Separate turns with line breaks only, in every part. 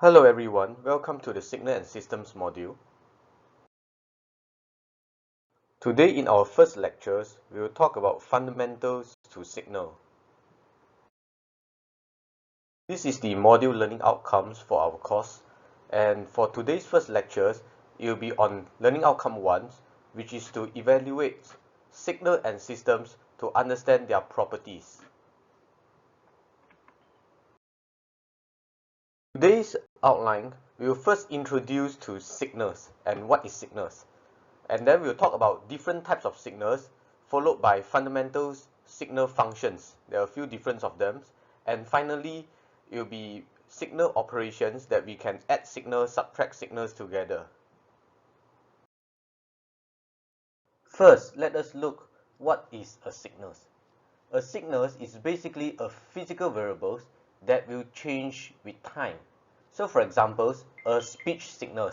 Hello everyone, welcome to the Signal and Systems module. Today in our first lectures, we will talk about fundamentals to signal. This is the module learning outcomes for our course, and for today's first lectures, it will be on learning outcome 1, which is to evaluate signal and systems to understand their properties. Today's outline, we will first introduce to signals and what is signals. And then we'll talk about different types of signals, followed by fundamentals signal functions. There are a few different of them. And finally, it will be signal operations that we can add signals, subtract signals together. First, let us look what is a signal. A signal is basically a physical variable that will change with time. So for example, a speech signal.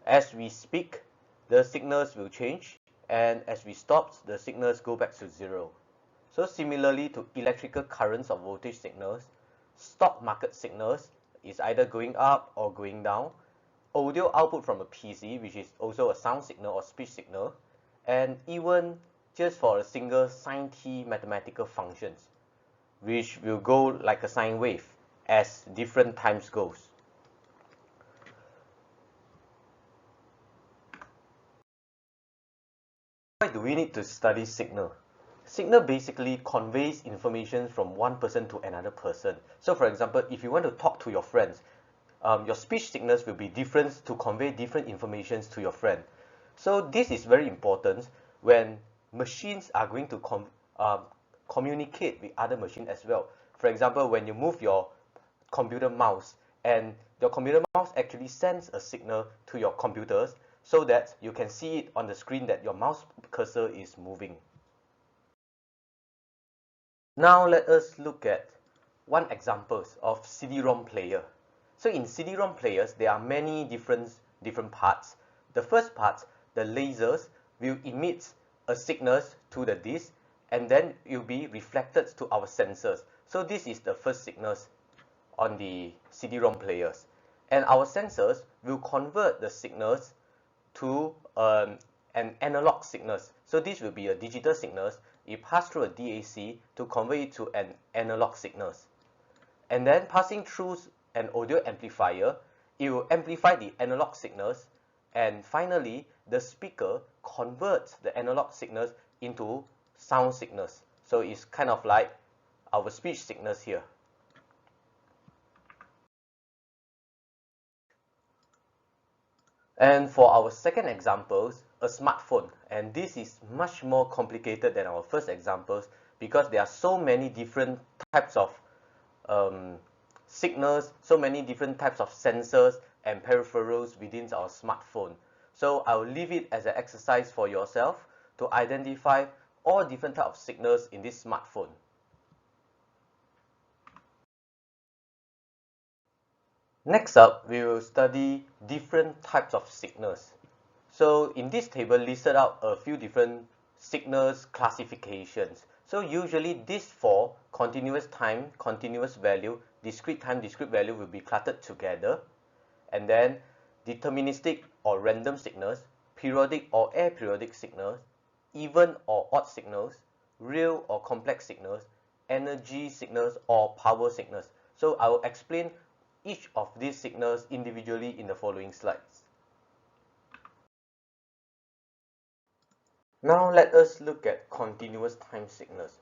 As we speak, the signals will change, and as we stop, the signals go back to zero. So similarly to electrical currents or voltage signals, stock market signals is either going up or going down, audio output from a PC, which is also a sound signal or speech signal, and even just for a single sine t mathematical functions, which will go like a sine wave as different times goes. Why do we need to study signal? Signal basically conveys information from one person to another person. So for example, if you want to talk to your friends, your speech signals will be different to convey different information to your friend. So this is very important when machines are going to communicate with other machines as well. For example, when you move your computer mouse, and your computer mouse actually sends a signal to your computers so that you can see it on the screen that your mouse cursor is moving. Now let us look at one example of CD-ROM player. So in CD-ROM players, there are many different parts. The first part, the lasers, will emit a signal to the disk, and then it will be reflected to our sensors. So this is the first signals on the CD-ROM players. And our sensors will convert the signals to an analog signals. So this will be a digital signals. It pass through a DAC to convert it to an analog signals. And then passing through an audio amplifier, it will amplify the analog signals. And finally, the speaker converts the analog signals into sound signals. So it's kind of like our speech signals here. And for our second examples, a smartphone. And this is much more complicated than our first examples because there are so many different types of signals, so many different types of sensors and peripherals within our smartphone. So I will leave it as an exercise for yourself to identify all different types of signals in this smartphone. Next up, we will study different types of signals. So in this table, listed out a few different signals classifications. So usually these four, continuous time, continuous value, discrete time, discrete value, will be cluttered together. And then deterministic or random signals, periodic or aperiodic signals, even or odd signals, real or complex signals, energy signals or power signals. So I will explain each of these signals individually in the following slides. Now let us look at continuous time signals.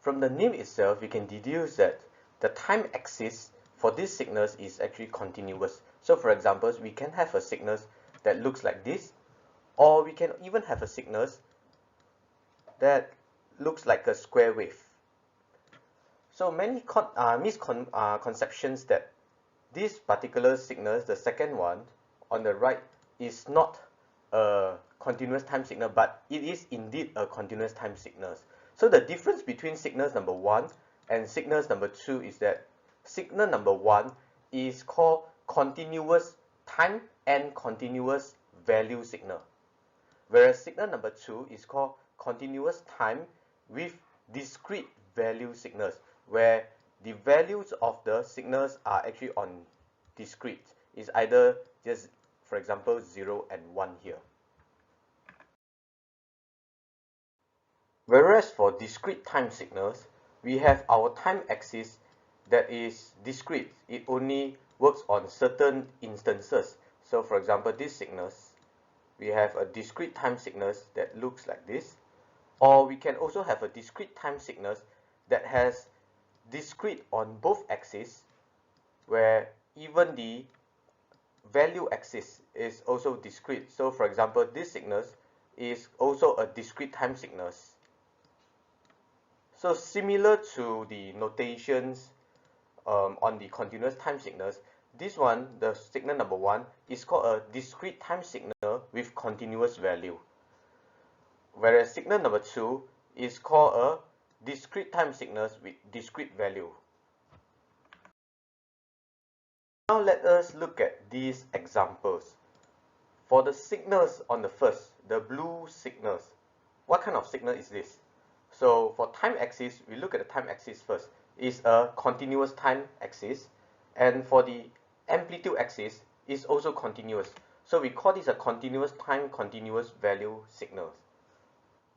From the name itself, you can deduce that the time axis for these signals is actually continuous. So for example, we can have a signal that looks like this, or we can even have a signal that looks like a square wave. So many misconceptions that this particular signal, the second one on the right, is not a continuous time signal, but it is indeed a continuous time signal. So the difference between signals number 1 and signals number 2 is that signal number 1 is called continuous time and continuous value signal, whereas signal number 2 is called continuous time with discrete value signals, where the values of the signals are actually on discrete. is either just, for example, 0 and 1 here. Whereas for discrete time signals, we have our time axis that is discrete. It only works on certain instances. So for example, these signals, we have a discrete time signals that looks like this, or we can also have a discrete time signals that has discrete on both axes, where even the value axis is also discrete. So for example, this signals is also a discrete time signals. So similar to the notations on the continuous time signals, this one, the signal number 1, is called a discrete time signal with continuous value. Whereas signal number 2 is called a discrete time signals with discrete value. Now let us look at these examples. For the signals on the first, the blue signals, what kind of signal is this? So for time axis, we look at the time axis first. It's a continuous time axis, and for the amplitude axis is also continuous. So we call this a continuous time, continuous value signals.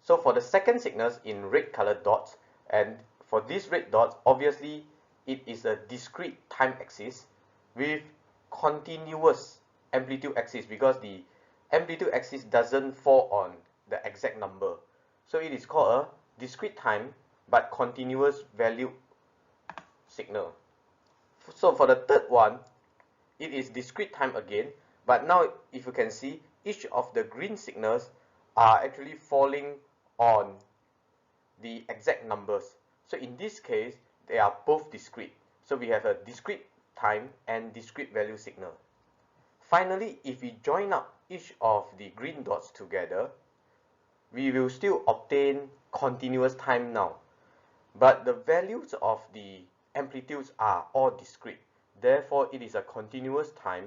So for the second signals in red colored dots, and for these red dots, obviously it is a discrete time axis with continuous amplitude axis, because the amplitude axis doesn't fall on the exact number. So it is called a discrete time but continuous value signal. So for the third one, it is discrete time again, but now if you can see, each of the green signals are actually falling on the exact numbers. So in this case, they are both discrete. So we have a discrete time and discrete value signal. Finally, if we join up each of the green dots together, we will still obtain continuous time now. But the values of the amplitudes are all discrete. Therefore, it is a continuous time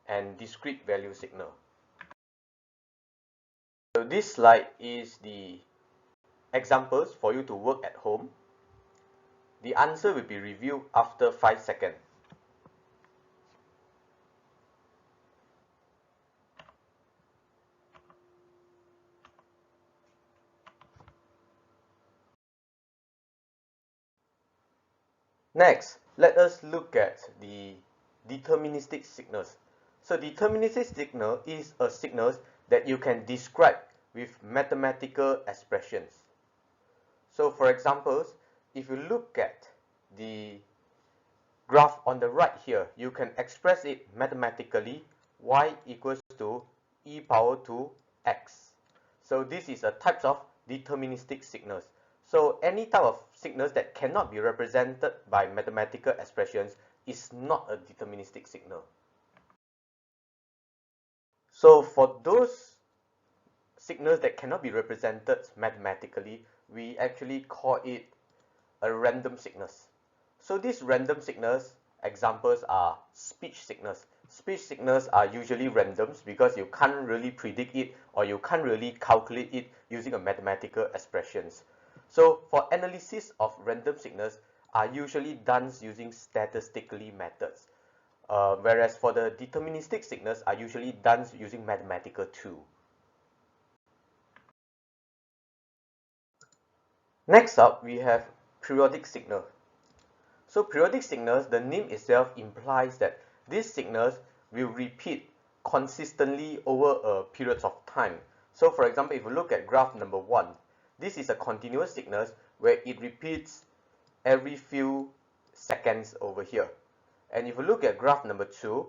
and discrete value signal. So this slide is the examples for you to work at home. The answer will be reviewed after 5 seconds. Next, let us look at the deterministic signals. So deterministic signal is a signal that you can describe with mathematical expressions. So for examples, if you look at the graph on the right here, you can express it mathematically, y equals to e power 2 x. So this is a type of deterministic signals. So any type of signals that cannot be represented by mathematical expressions is not a deterministic signal. So for those signals that cannot be represented mathematically, we actually call it a random signals. So these random signals, examples are speech signals. Speech signals are usually randoms because you can't really predict it or you can't really calculate it using a mathematical expressions. So for analysis of random signals are usually done using statistically methods, whereas for the deterministic signals are usually done using mathematical too. Next up, we have periodic signal. So periodic signals, the name itself implies that these signals will repeat consistently over a period of time. So for example, if you look at graph number 1, this is a continuous signal where it repeats every few seconds over here. And if you look at graph number 2,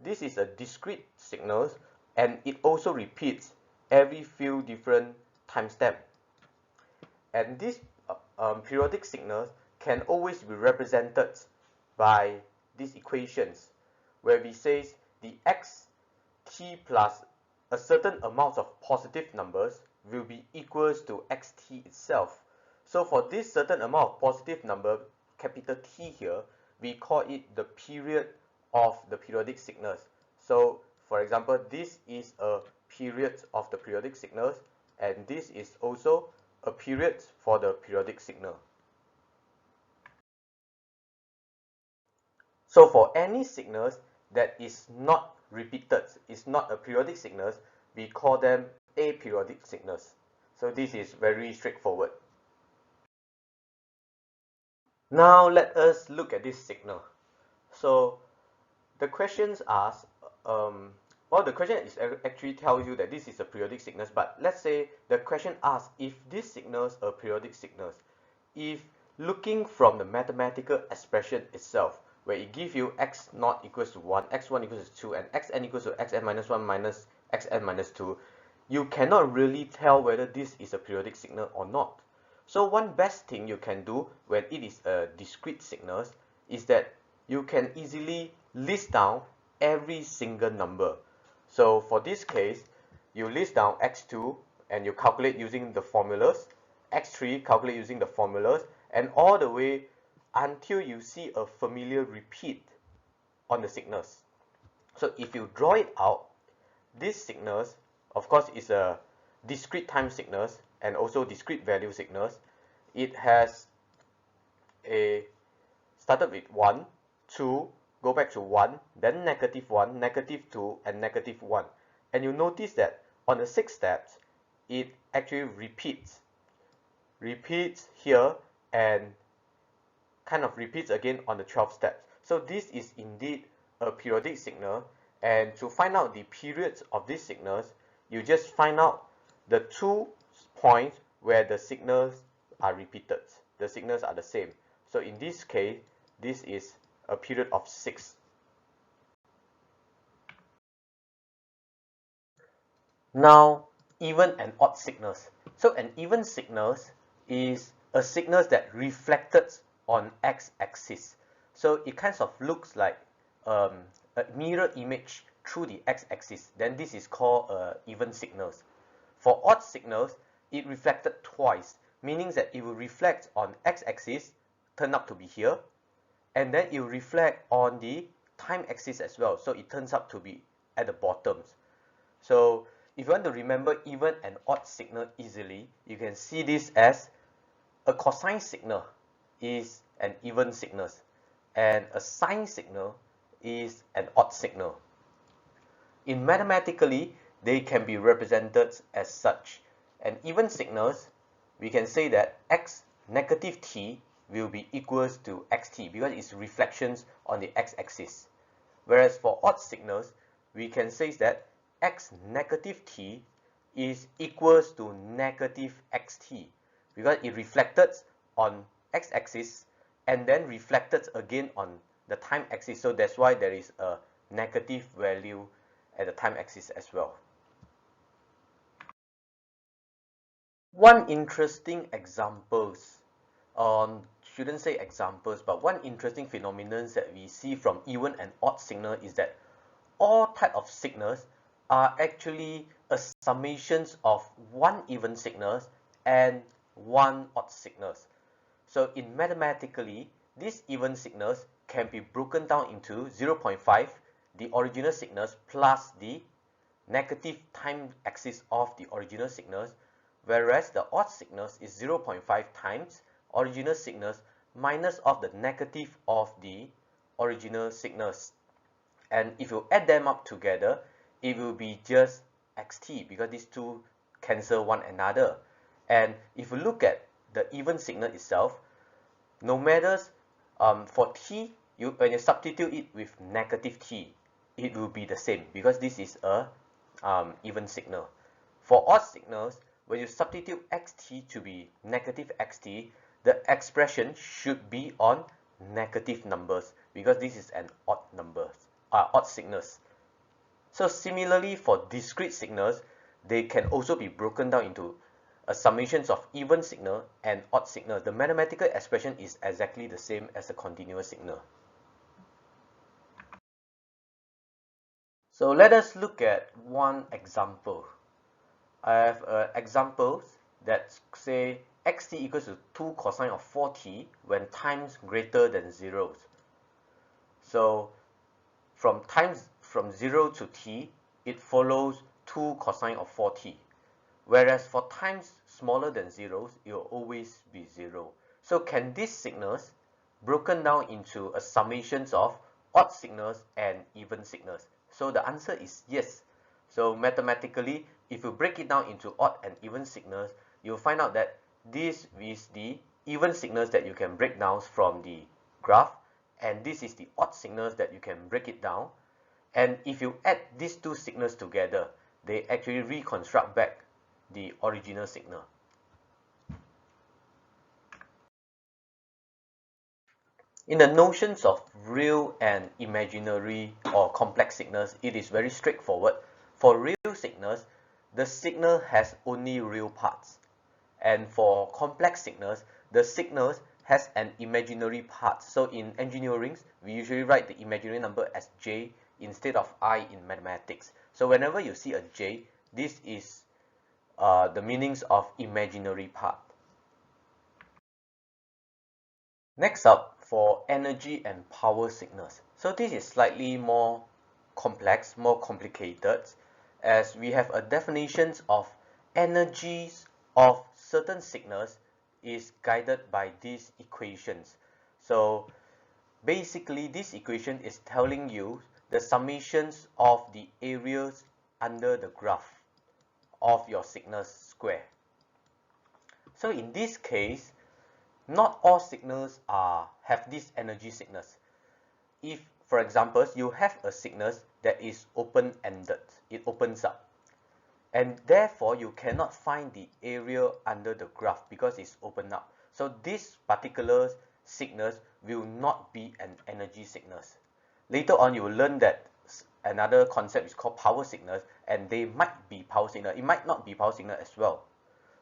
this is a discrete signal and it also repeats every few different timestamps. And these periodic signals can always be represented by these equations, where we say the x t plus a certain amount of positive numbers will be equals to xt itself. So for this certain amount of positive number, capital T here, we call it the period of the periodic signals. So for example, this is a period of the periodic signals, and this is also a period for the periodic signal. So for any signals that is not repeated, is not a periodic signals, we call them aperiodic signals. So this is very straightforward. Now let us look at this signal. So the questions asks, well, the question is actually tells you that this is a periodic signals, but let's say the question asks if these signals are periodic signals. If looking from the mathematical expression itself, where it gives you x naught equals to 1, x1 equals to 2, and xn equals to xn minus 1 minus xn minus 2, you cannot really tell whether this is a periodic signal or not. So one best thing you can do when it is a discrete signals is that you can easily list down every single number. So for this case, you list down x2 and you calculate using the formulas, x3 calculate using the formulas, and all the way until you see a familiar repeat on the signals. So if you draw it out, this signals, of course, is a discrete time signals and also discrete value signals. It has a started with 1, 2, go back to 1, then -1, -2, and -1. And you notice that on the 6 steps, it actually repeats here and kind of repeats again on the 12 steps. So this is indeed a periodic signal, and to find out the periods of these signals, you just find out the 2 points where the signals are repeated. The signals are the same. So in this case, this is a period of 6. Now, even and odd signals. So an even signals is a signal that reflected on x-axis. So it kind of looks like a mirror image through the x-axis. Then this is called even signals. For odd signals, it reflected twice, meaning that it will reflect on x-axis, turn out to be here, and then it will reflect on the time axis as well. So it turns out to be at the bottoms. So if you want to remember even and odd signal easily, you can see this as a cosine signal is an even signal, and a sine signal is an odd signal. In mathematically, they can be represented as such. And even signals, we can say that x negative t will be equals to xt because it's reflections on the x-axis. Whereas for odd signals, we can say that x negative t is equals to negative xt because it reflected on x-axis and then reflected again on the time axis. So that's why there is a negative value at the time axis as well. One interesting examples, shouldn't say examples, but one interesting phenomenon that we see from even and odd signal is that all type of signals are actually a summations of one even signals and one odd signals. So in mathematically, these even signals can be broken down into 0.5, the original signals, plus the negative time axis of the original signals, whereas the odd signals is 0.5 times original signals minus of the negative of the original signals. And if you add them up together, it will be just xt because these two cancel one another. And if you look at the even signal itself, no matter for t, when you substitute it with negative t, it will be the same because this is a even signal. For odd signals, when you substitute xt to be negative xt, the expression should be on negative numbers because this is an odd odd signals. So similarly for discrete signals, they can also be broken down into a summations of even signal and odd signal. The mathematical expression is exactly the same as a continuous signal. So let us look at one example. I have examples that say xt equals to 2 cosine of 4t when times greater than 0. So from 0 to t, it follows 2 cosine of 4t. Whereas for times smaller than 0, it will always be 0. So can these signals broken down into a summations of odd signals and even signals? So the answer is yes. So mathematically, if you break it down into odd and even signals, you'll find out that this is the even signals that you can break down from the graph, and this is the odd signals that you can break it down. And if you add these two signals together, they actually reconstruct back the original signal. In the notions of real and imaginary or complex signals, it is very straightforward. For real signals, the signal has only real parts. And for complex signals, the signals has an imaginary part. So in engineering, we usually write the imaginary number as j instead of I in mathematics. So whenever you see a j, this is the meanings of imaginary part. Next up, for energy and power signals. So this is slightly more complex, more complicated, as we have a definition of energies of certain signals is guided by these equations. So basically, this equation is telling you the summations of the areas under the graph of your signals square. So in this case, not all signals have this energy signals. If, for example, you have a signal that is open-ended, it opens up, and therefore you cannot find the area under the graph because it's opened up. So this particular signal will not be an energy signal. Later on, you will learn that another concept is called power signals, and they might be power signal. It might not be power signal as well.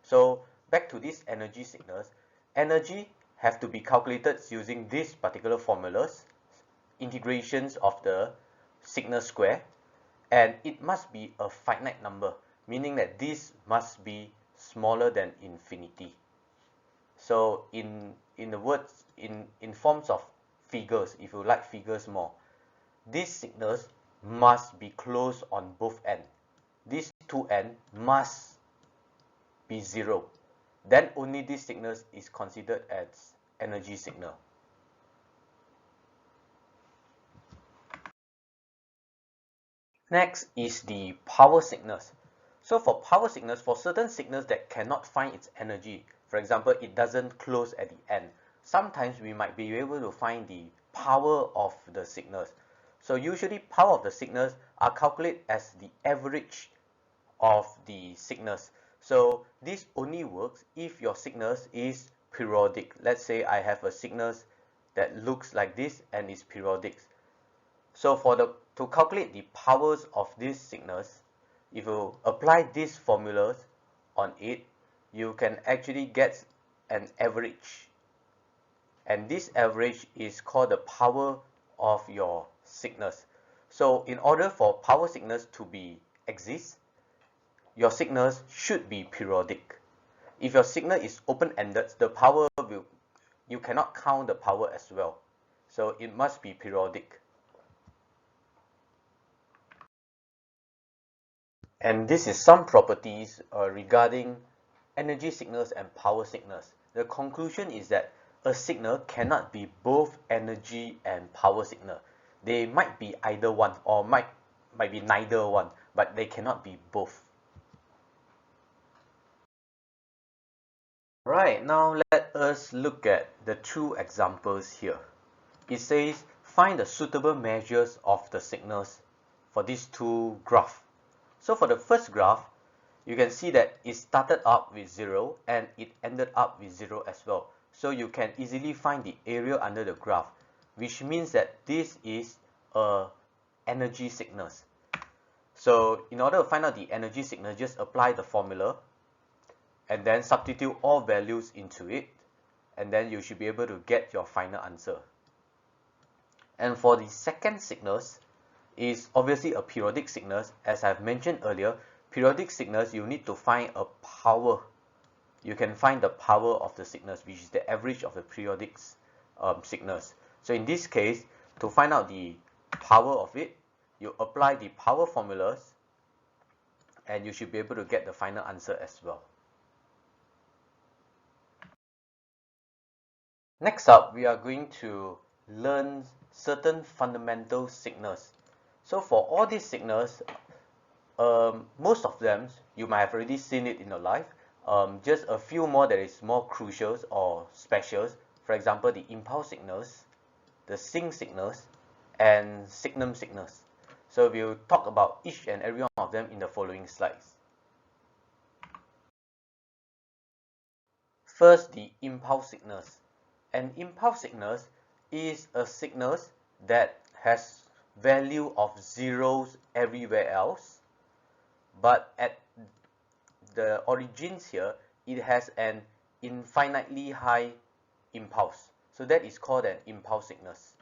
So back to these energy signals. Energy have to be calculated using these particular formulas, integrations of the signal square, and it must be a finite number, meaning that this must be smaller than infinity. So in the words, in forms of figures, if you like figures more, these signals must be close on both ends. These two ends must be 0. Then only this signal is considered as energy signal. Next is the power signals. So for power signals, for certain signals that cannot find its energy, for example, it doesn't close at the end, sometimes we might be able to find the power of the signals. So usually power of the signals are calculated as the average of the signals. So this only works if your signals is periodic. Let's say I have a signal that looks like this and is periodic. So to calculate the powers of these signals, if you apply these formulas on it, you can actually get an average. And this average is called the power of your signals. So in order for power signals to exist, your signals should be periodic. If your signal is open-ended, the power you cannot count the power as well. So it must be periodic. And this is some properties regarding energy signals and power signals. The conclusion is that a signal cannot be both energy and power signal. They might be either one or might be neither one, but they cannot be both. Right, now let us look at the two examples here. It says find the suitable measures of the signals for these two graphs. So for the first graph, you can see that it started up with 0 and it ended up with 0 as well. So you can easily find the area under the graph, which means that this is a energy signals. So in order to find out the energy signal, just apply the formula and then substitute all values into it, and then you should be able to get your final answer. And for the second signals, is obviously a periodic signals. As I've mentioned earlier, periodic signals, you need to find a power. You can find the power of the signals, which is the average of the periodic signals. So in this case, to find out the power of it, you apply the power formulas, and you should be able to get the final answer as well. Next up, we are going to learn certain fundamental signals. So for all these signals, most of them you might have already seen it in your life. Just a few more that is more crucial or special. For example, the impulse signals, the sync signals, and signum signals. So we'll talk about each and every one of them in the following slides. First, the impulse signals. An impulse signals is a signals that has value of zeros everywhere else, but at the origins here, it has an infinitely high impulse. So that is called an impulse signals.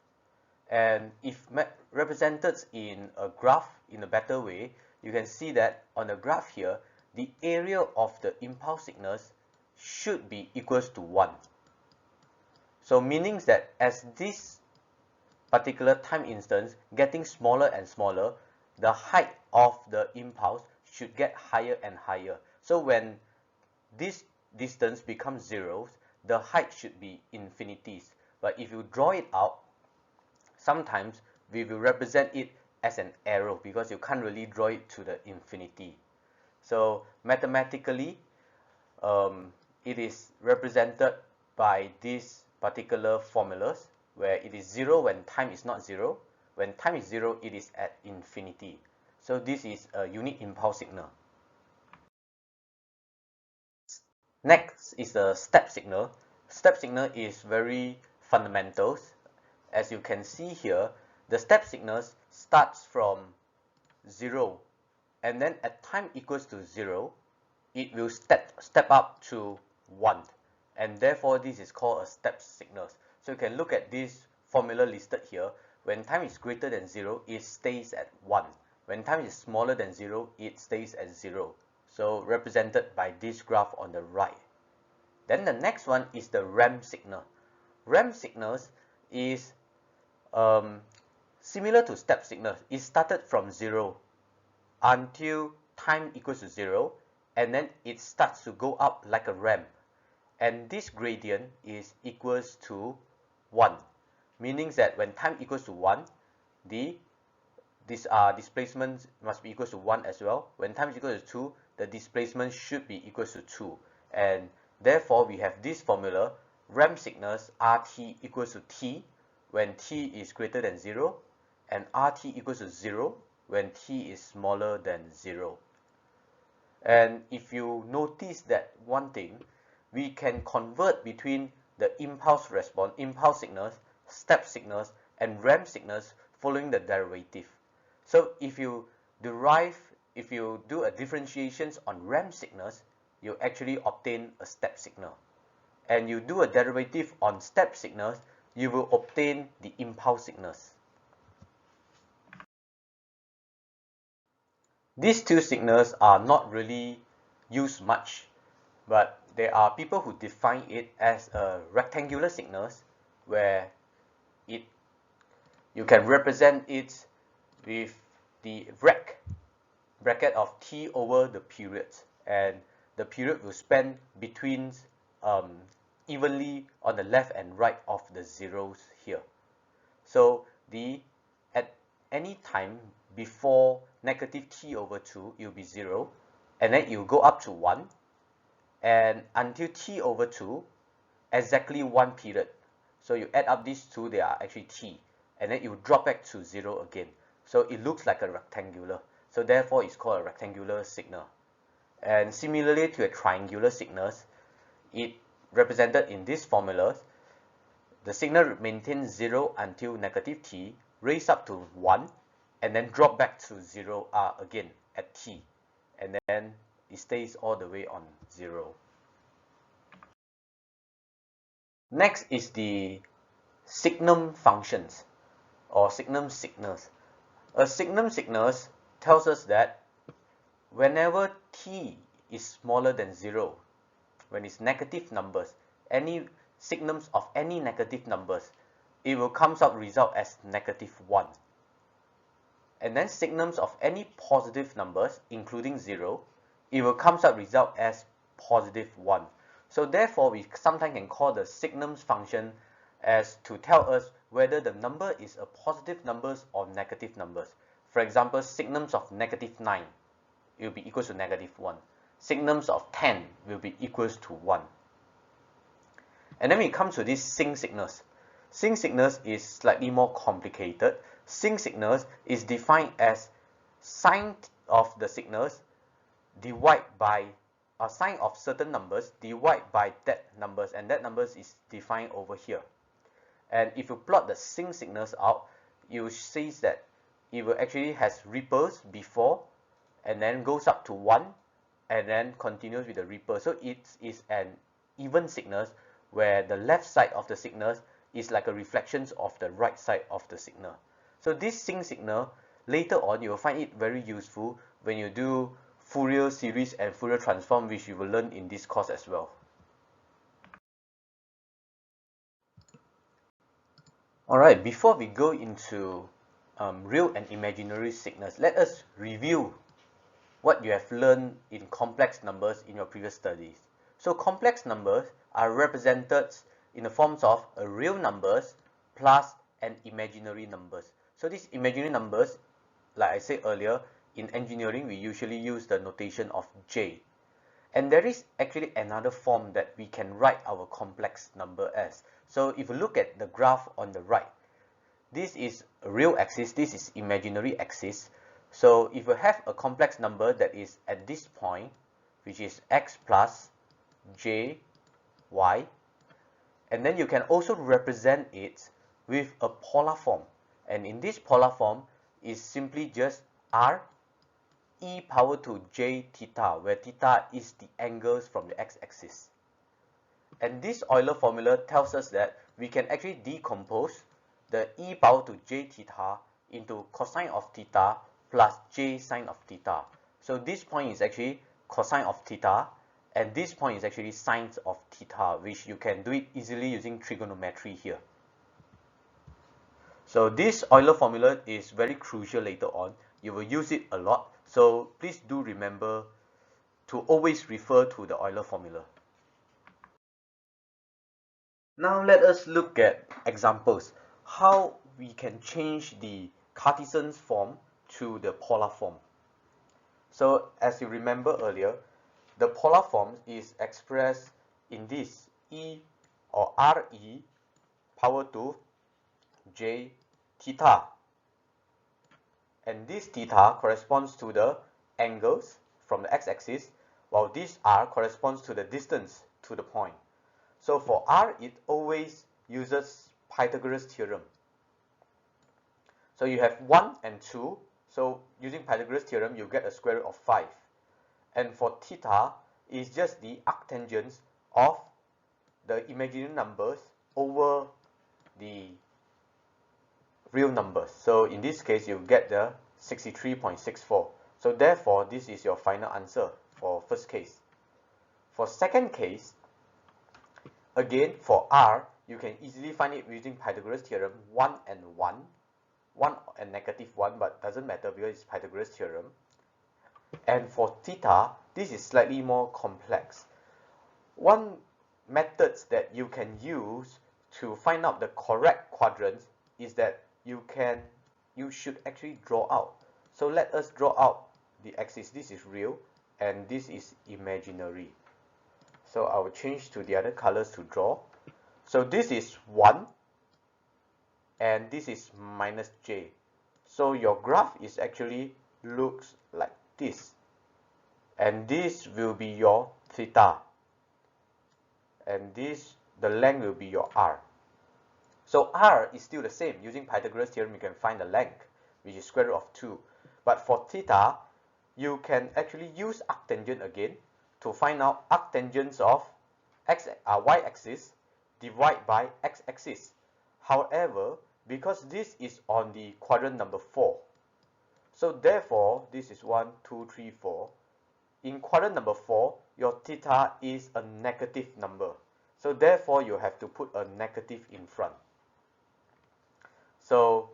And if represented in a graph in a better way, you can see that on the graph here, the area of the impulse signals should be equals to 1. So meaning that as this particular time instance getting smaller and smaller, the height of the impulse should get higher and higher. So when this distance becomes zeros, the height should be infinities. But if you draw it out, sometimes we will represent it as an arrow because you can't really draw it to the infinity. So mathematically, it is represented by these particular formulas where it is 0 when time is not 0. When time is 0, it is at infinity. So this is a unit impulse signal. Next is the step signal. Step signal is very fundamental. As you can see here, the step signals starts from 0, and then at time equals to 0, it will step up to 1, and therefore this is called a step signal. So you can look at this formula listed here. When time is greater than 0, it stays at 1. When time is smaller than 0, it stays at 0. So represented by this graph on the right. Then the next one is the ramp signal. Ramp signals is similar to step signals. It started from 0 until time equals to 0, and then it starts to go up like a ramp. And this gradient is equals to 1, meaning that when time equals to 1, displacement must be equals to 1 as well. When time is equal to 2, the displacement should be equals to 2. And therefore, we have this formula, ramp signals RT equals to T when T is greater than 0, and RT equals to 0 when T is smaller than 0. And if you notice that one thing, we can convert between the impulse response, impulse signals, step signals, and ramp signals following the derivative. So if you do a differentiations on ramp signals, you actually obtain a step signal. And you do a derivative on step signals, you will obtain the impulse signals. These two signals are not really used much, but there are people who define it as a rectangular signals where you can represent it with the bracket of t over the period, and the period will span between evenly on the left and right of the zeros here. So at any time before negative t over 2, it will be 0, and then it will go up to 1, and until t over 2, exactly 1 period. So you add up these two, they are actually t, and then it will drop back to 0 again. So it looks like a rectangular. So therefore, it's called a rectangular signal. And similarly to a triangular signals, it represented in this formula, the signal maintains 0 until negative t, raise up to 1, and then drop back to 0 again at t, and then it stays all the way on 0. Next is the signum functions or signum signals. A signum signals tells us that whenever t is smaller than 0, when it's negative numbers, any signums of any negative numbers, it will come out result as negative 1. And then signums of any positive numbers, including 0, it will come out result as positive 1. So therefore, we sometimes can call the signums function as to tell us whether the number is a positive numbers or negative numbers. For example, signums of -9 will be equals to -1. Signums of 10 will be equals to 1. And then when it comes to this sync signals, sync signals is slightly more complicated. Sync signals is defined as sine of the signals divide by a sine of certain numbers divide by that numbers, and that numbers is defined over here. And if you plot the sync signals out, you see that it will actually has ripples before and then goes up to 1 and then continues with the ripple. So it is an even signal where the left side of the signal is like a reflection of the right side of the signal. So this sync signal, later on you will find it very useful when you do Fourier series and Fourier transform, which you will learn in this course as well. Alright, before we go into real and imaginary signals, let us review what you have learned in complex numbers in your previous studies. So complex numbers are represented in the forms of a real numbers plus an imaginary numbers. So these imaginary numbers, like I said earlier, in engineering we usually use the notation of J. And there is actually another form that we can write our complex number as. So if you look at the graph on the right, this is a real axis, this is imaginary axis. So if you have a complex number that is at this point, which is x plus j y, and then you can also represent it with a polar form. And in this polar form is simply just r e power to j theta, where theta is the angles from the x-axis. And this Euler formula tells us that we can actually decompose the e power to j theta into cosine of theta plus j sine of theta. So this point is actually cosine of theta, and this point is actually sine of theta, which you can do it easily using trigonometry here. So this Euler formula is very crucial later on. You will use it a lot. So please do remember to always refer to the Euler formula. Now let us look at examples, how we can change the Cartesian form to the polar form. So as you remember earlier, the polar form is expressed in this e or re power to j theta. And this theta corresponds to the angles from the x-axis, while this r corresponds to the distance to the point. So for r, it always uses Pythagoras theorem. So you have 1 and 2. So using Pythagoras theorem, you get a square root of 5. And for theta, is just the arctangent of the imaginary numbers over the real numbers. So in this case, you get the 63.64. So therefore, this is your final answer for first case. For second case, again, for r, you can easily find it using Pythagoras theorem, 1 and 1. 1 and -1, but doesn't matter because it's Pythagoras theorem. And for theta, this is slightly more complex. One method that you can use to find out the correct quadrants is that you should actually draw out. So let us draw out the axis. This is real and this is imaginary. So I will change to the other colors to draw. So this is 1 and this is -j. So your graph is actually looks like this. And this will be your theta. And this, the length will be your r. So r is still the same. Using Pythagoras theorem, you can find the length, which is square root of 2. But for theta, you can actually use arctangent again to find out arctangents of y-axis divided by x-axis. However, because this is on the quadrant number 4, so therefore, this is 1, 2, 3, 4. In quadrant number 4, your theta is a negative number. So therefore, you have to put a negative in front. So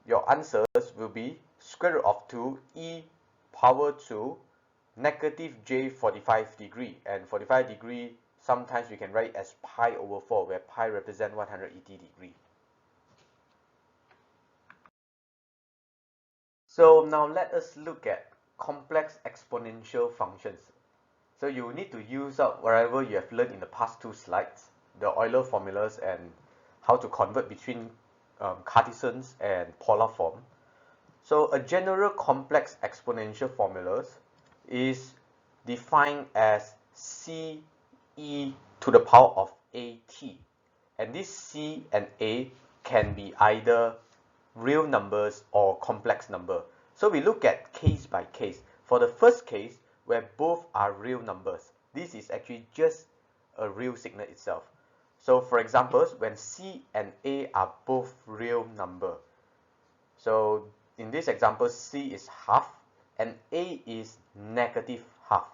your answers will be square root of 2 e power to negative j 45 degree. And 45 degree, sometimes we can write as pi over 4, where pi represents 180 degree. So now let us look at complex exponential functions. So you need to use up whatever you have learned in the past two slides, the Euler formulas and how to convert between Cartesians and polar form. So a general complex exponential formulas is defined as C e to the power of at. And this C and A can be either real numbers or complex number. So we look at case by case. For the first case, where both are real numbers, this is actually just a real signal itself. So for example, when C and A are both real number, so in this example, C is half and A is negative half.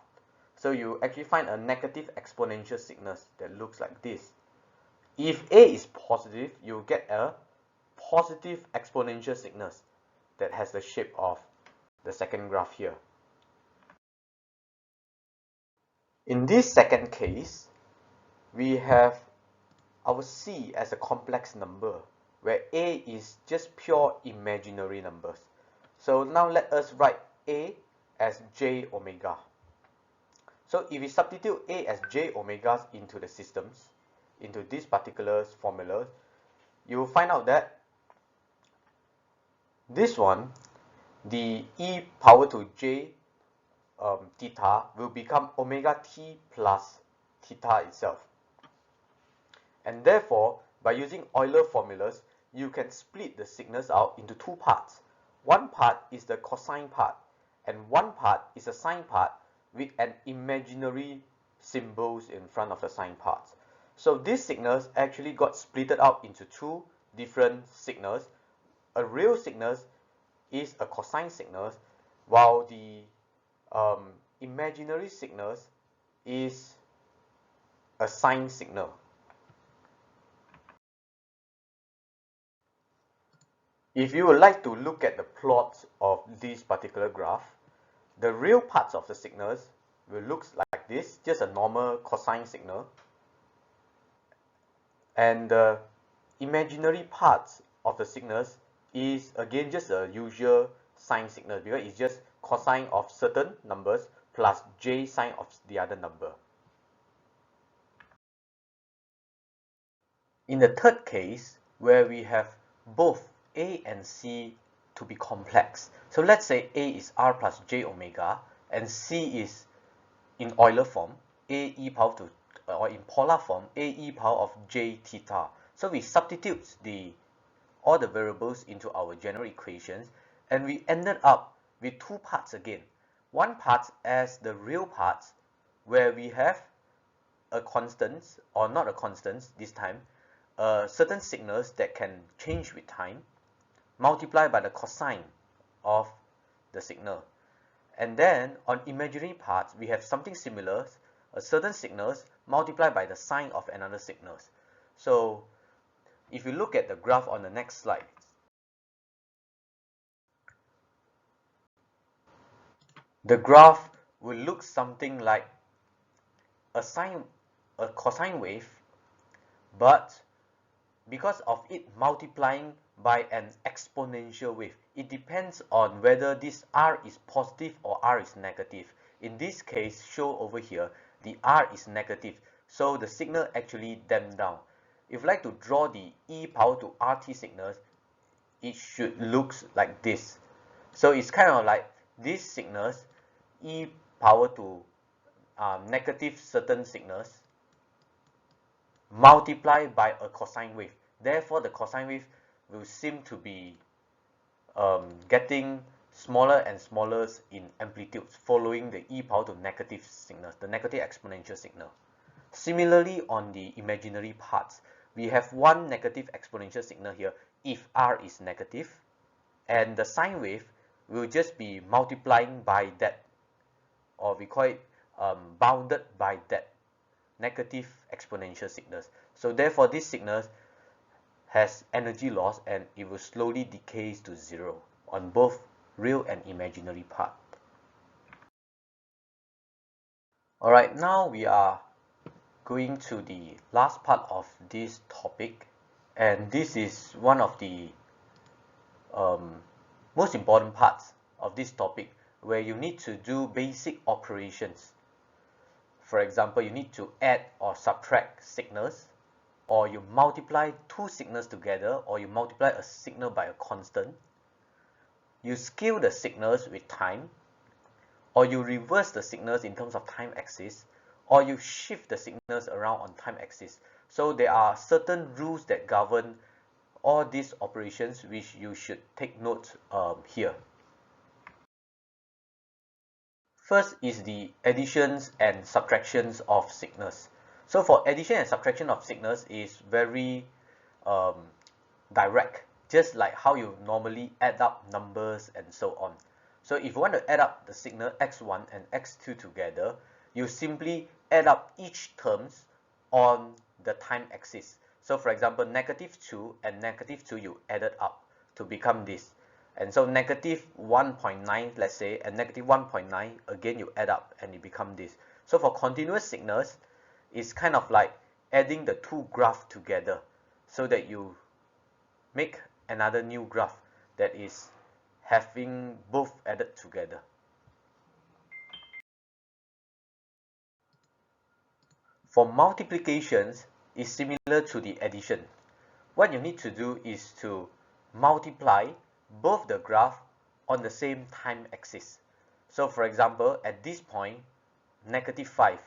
So you actually find a negative exponential signal that looks like this. If A is positive, you get a positive exponential signal that has the shape of the second graph here. In this second case, we have our C as a complex number, where A is just pure imaginary numbers. So now let us write A as j omega. So if we substitute A as j omegas into the systems, into this particular formula, you will find out that this one, the e power to j theta will become omega t plus theta itself. And therefore, by using Euler formulas, you can split the signals out into two parts. One part is the cosine part, and one part is a sine part with an imaginary symbols in front of the sine parts. So these signals actually got splitted out into two different signals. A real signal is a cosine signal, while the imaginary signals is a sine signal. If you would like to look at the plots of this particular graph, the real parts of the signals will look like this, just a normal cosine signal. And the imaginary parts of the signals is again just a usual sine signal, because it's just cosine of certain numbers plus j sine of the other number. In the third case, where we have both A and C to be complex, so let's say A is r plus j omega and C is in Euler form, A e power to, or in polar form, A e power of j theta. So we substitute all the variables into our general equations, and we ended up with two parts again. One part as the real parts, where we have a constant, or not a constant this time, certain signals that can change with time, multiplied by the cosine of the signal. And then on imaginary parts, we have something similar, a certain signals multiplied by the sine of another signals. So if you look at the graph on the next slide, the graph will look something like a cosine wave, but because of it multiplying by an exponential wave, it depends on whether this r is positive or r is negative. In this case, show over here, the r is negative, so the signal actually damped down. If you like to draw the e power to rt signals, it should look like this. So it's kind of like these signals, e power to negative certain signals, multiplied by a cosine wave. Therefore, the cosine wave will seem to be getting smaller and smaller in amplitudes, following the e power to negative signals, the negative exponential signal. Similarly, on the imaginary parts, we have one negative exponential signal here if r is negative, and the sine wave will just be multiplying by that, or we call it bounded by that negative exponential signals. So therefore, this signal has energy loss and it will slowly decay to zero on both real and imaginary part. Alright, now we are going to the last part of this topic, and this is one of the most important parts of this topic where you need to do basic operations. For example, you need to add or subtract signals, or you multiply two signals together, or you multiply a signal by a constant. You scale the signals with time, or you reverse the signals in terms of time axis, or you shift the signals around on time axis. So there are certain rules that govern all these operations which you should take note here. First is the additions and subtractions of signals. So for addition and subtraction of signals is very direct, just like how you normally add up numbers and so on. So if you want to add up the signal x1 and x2 together, you simply add up each terms on the time axis. So for example, -2 and -2 you added up to become this. And so -1.9, let's say, and -1.9, again you add up and it becomes this. So for continuous signals, it's kind of like adding the two graphs together so that you make another new graph that is having both added together. For multiplications, is similar to the addition. What you need to do is to multiply both the graph on the same time axis. So for example, at this point, -5,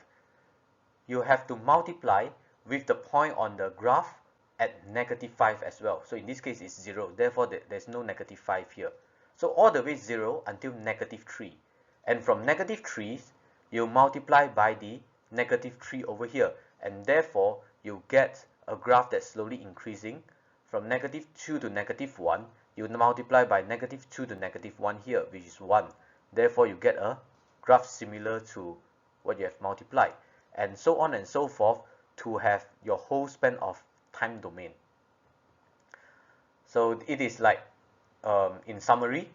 you have to multiply with the point on the graph at -5 as well. So in this case, it's 0. Therefore, there's no -5 here. So all the way 0 until -3. And from -3, you multiply by the -3 over here. And therefore, you get a graph that's slowly increasing. From -2 to -1, you multiply by -2 to -1 here, which is 1. Therefore, you get a graph similar to what you have multiplied. And so on and so forth to have your whole span of time domain. So it is like, in summary,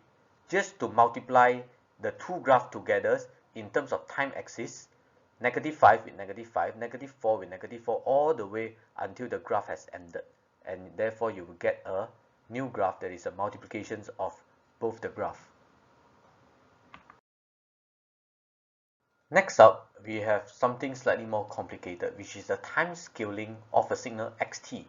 just to multiply the two graphs together in terms of time axis, -5 with -5, -4 with -4, all the way until the graph has ended. And therefore, you will get a new graph that is a multiplication of both the graph. Next up, we have something slightly more complicated, which is the time scaling of a signal xt.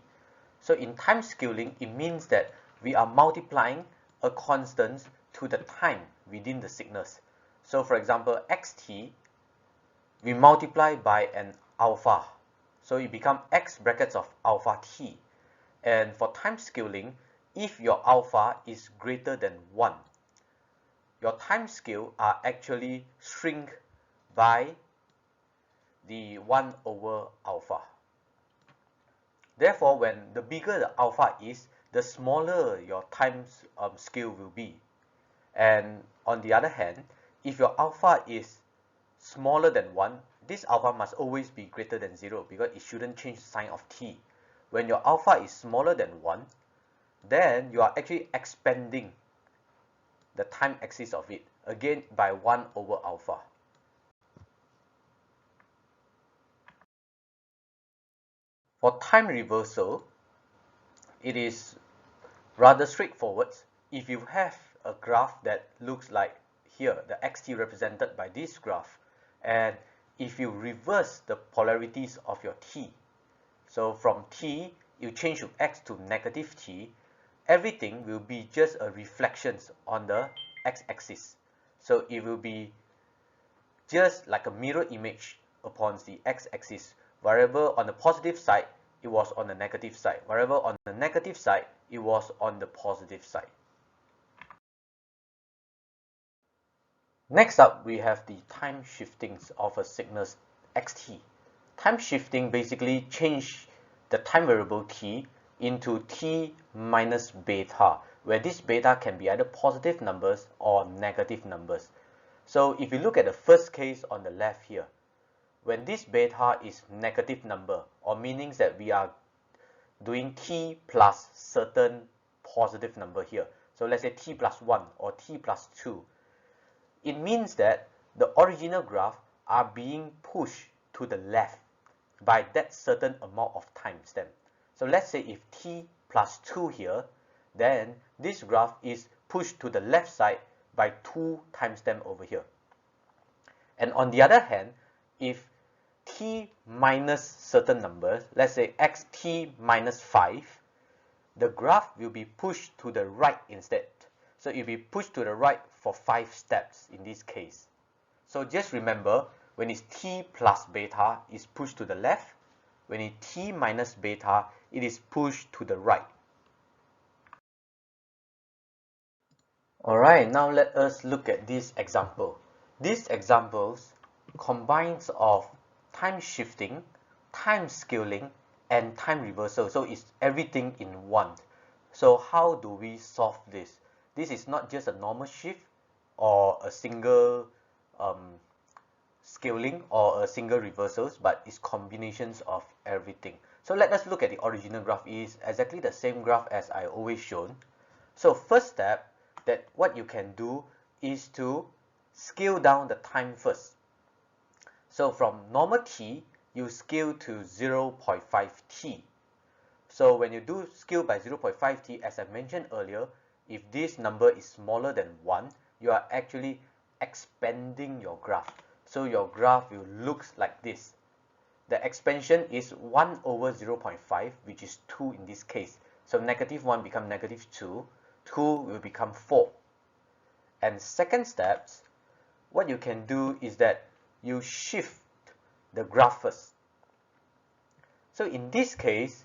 So in time scaling, it means that we are multiplying a constant to the time within the signals. So for example, xt, we multiply by an alpha. So it becomes x brackets of alpha t. And for time scaling, if your alpha is greater than 1, your time scale are actually shrink by the 1 over alpha. Therefore, when the bigger the alpha is, the smaller your time scale will be. And on the other hand, if your alpha is smaller than 1, this alpha must always be greater than 0 because it shouldn't change the sign of t. When your alpha is smaller than 1, then you are actually expanding the time axis of it, again by 1 over alpha. For time reversal, it is rather straightforward. If you have a graph that looks like here, the xt represented by this graph, and if you reverse the polarities of your t, so from t, you change to x to -t, everything will be just a reflection on the x-axis. So it will be just like a mirror image upon the x-axis. Wherever on the positive side, it was on the negative side. Wherever on the negative side, it was on the positive side. Next up, we have the time shiftings of a signal xt. Time shifting basically change the time variable t into t minus beta, where this beta can be either positive numbers or negative numbers. So if you look at the first case on the left here, when this beta is negative number, or meaning that we are doing t plus certain positive number here. So let's say t plus 1 or t plus 2. It means that the original graph are being pushed to the left by that certain amount of time stamp. So let's say if t plus 2 here, then this graph is pushed to the left side by 2 timestamp over here. And on the other hand, if t minus certain numbers, let's say xt minus 5, the graph will be pushed to the right instead. So it will be pushed to the right for 5 steps in this case. So just remember, when it's t plus beta, it's pushed to the left. When it's t minus beta, it is pushed to the right. Alright, now let us look at this example. These examples combines of time shifting, time scaling, and time reversal. So it's everything in one. So how do we solve this? This is not just a normal shift or a single scaling or a single reversals, but it's combinations of everything. So let us look at the original graph. It is exactly the same graph as I always shown. So first step, that what you can do is to scale down the time first. So from normal t, you scale to 0.5 t. So when you do scale by 0.5 t, as I mentioned earlier, if this number is smaller than 1, you are actually expanding your graph. So your graph will look like this. The expansion is 1 over 0.5, which is 2 in this case. So negative 1 become negative 2. 2 will become 4. And second steps, what you can do is that you shift the graph first. So in this case,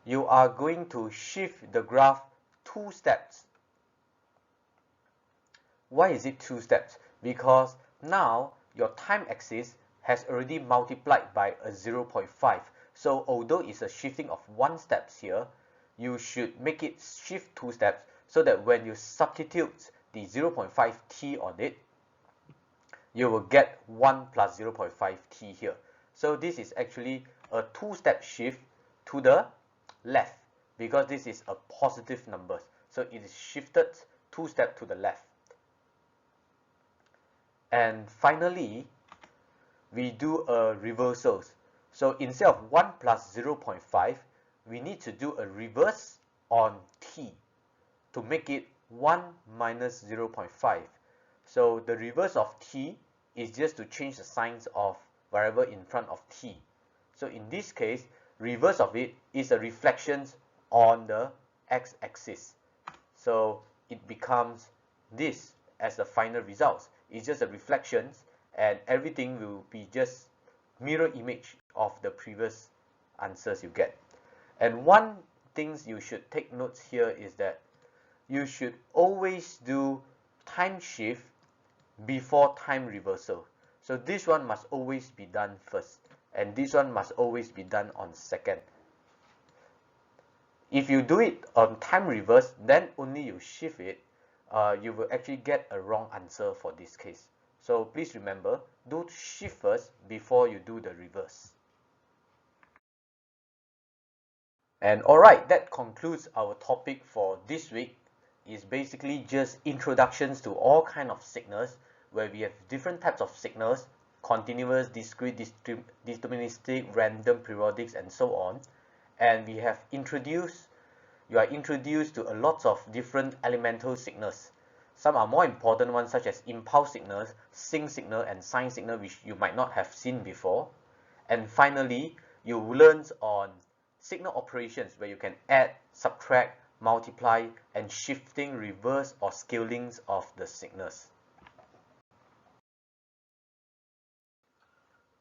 you are going to shift the graph 2 steps. Why is it 2 steps? Because now your time axis has already multiplied by a 0.5. So although it's a shifting of 1 steps here, you should make it shift 2 steps so that when you substitute the 0.5 t on it, you will get 1 plus 0.5 t here. So this is actually a 2-step shift to the left because this is a positive number. So it is shifted 2 steps to the left. And finally, we do a reversals. So instead of 1 plus 0.5, we need to do a reverse on t to make it 1 minus 0.5. So the reverse of t is just to change the signs of variable in front of t. So in this case, reverse of it is a reflection on the x-axis. So it becomes this as the final results. It's just a reflection and everything will be just mirror image of the previous answers you get. And one thing you should take notes here is that you should always do time shift before time reversal. So this one must always be done first and this one must always be done on second. If you do it on time reverse, then only you shift it, you will actually get a wrong answer for this case. So please remember, do shift first before you do the reverse. And alright, that concludes our topic for this week. Is basically just introductions to all kind of signals where we have different types of signals, continuous, discrete, deterministic, random, periodics, and so on. And we have you are introduced to a lot of different elemental signals. Some are more important ones such as impulse signals, sync signal, and sine signal, which you might not have seen before. And finally, you learn on signal operations where you can add, subtract, multiply, and shifting, reverse, or scalings of the signals.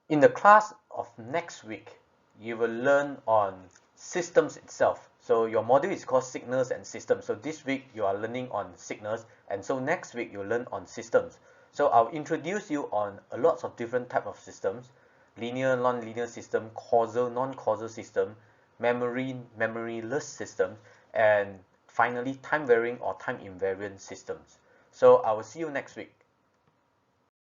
In the class of next week, you will learn on systems itself. So your module is called signals and systems. So this week you are learning on signals, and so next week you'll learn on systems. So I'll introduce you on a lot of different types of systems: linear, non-linear system, causal, non-causal system, memory, memoryless systems, and finally time varying or time invariant systems. So I will see you next week.